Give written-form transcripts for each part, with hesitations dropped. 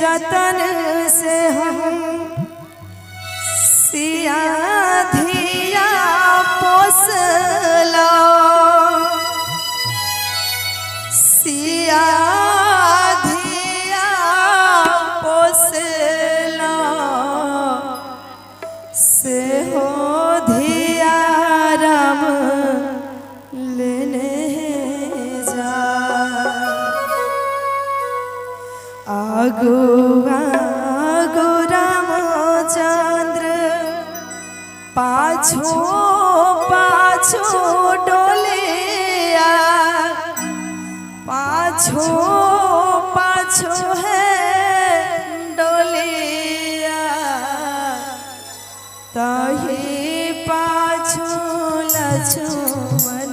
जतन से हम सिया धिया पोसला सिया धिया पोसला से हो धिया राम लेने जा आगो आगो रामचंद्र पाछो पाछो डोलिया पाछो पाछो है डोलिया ताही पाछो लक्ष्मण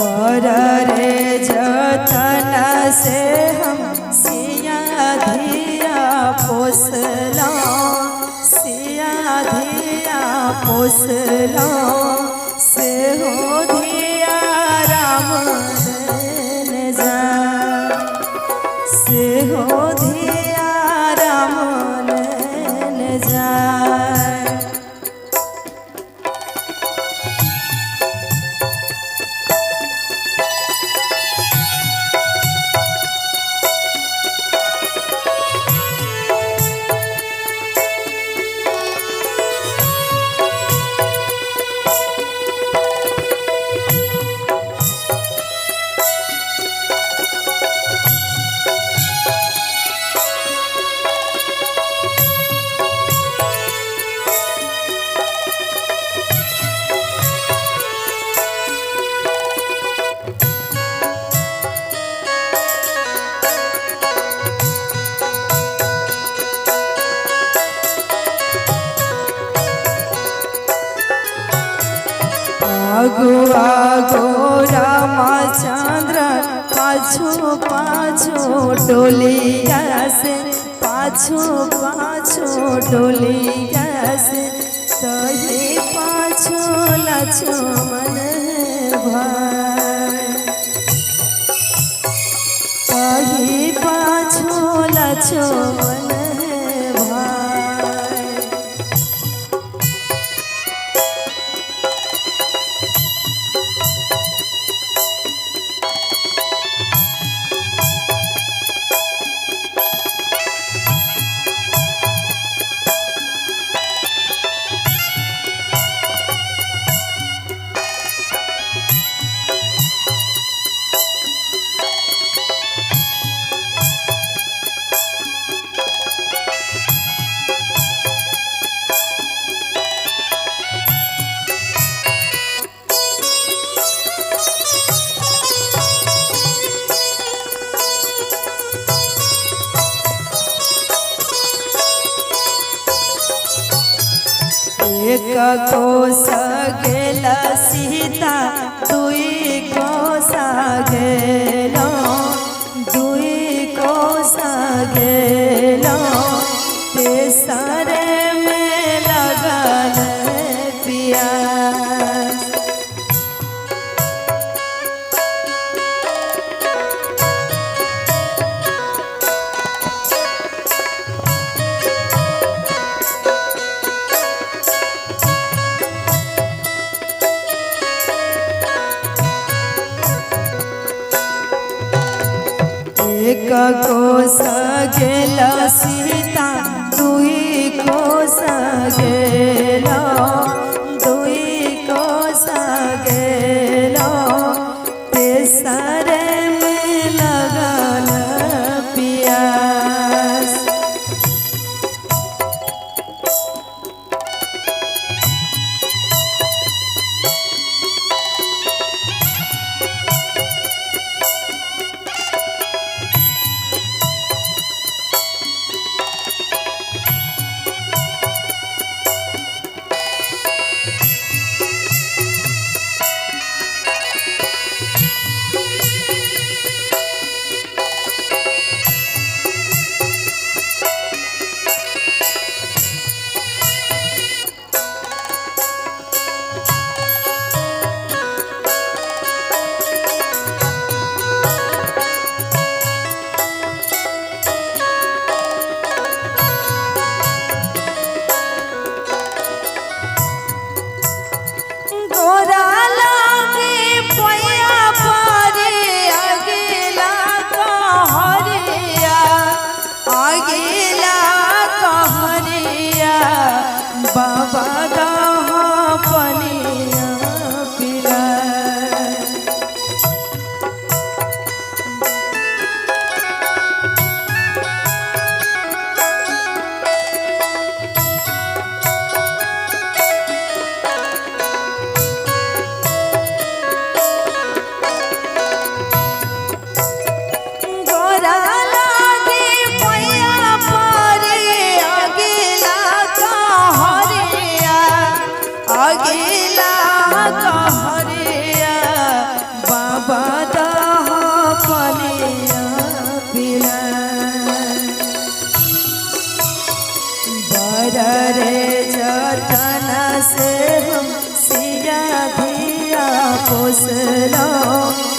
रे जतन से हम सिया धिया पोसला सिया धिया पोसला से हो धिया राम लेने जा से हो धिया राम लेने जा आगो आगो रामचंद्र पाछो पाछो डोलिया से पाछो पाछो डोलिया से तही पाछो लक्ष्मण भाई तही पाछो लक्ष्मण एक कोस गेल सीता दुई कोस गेलो दुई कोस गेलो तेसरे में लगन पियास एक कोस गेल सीता दुई कोस गेलो दुई कोस गेलो तेसरे में लगन पियास खोसलो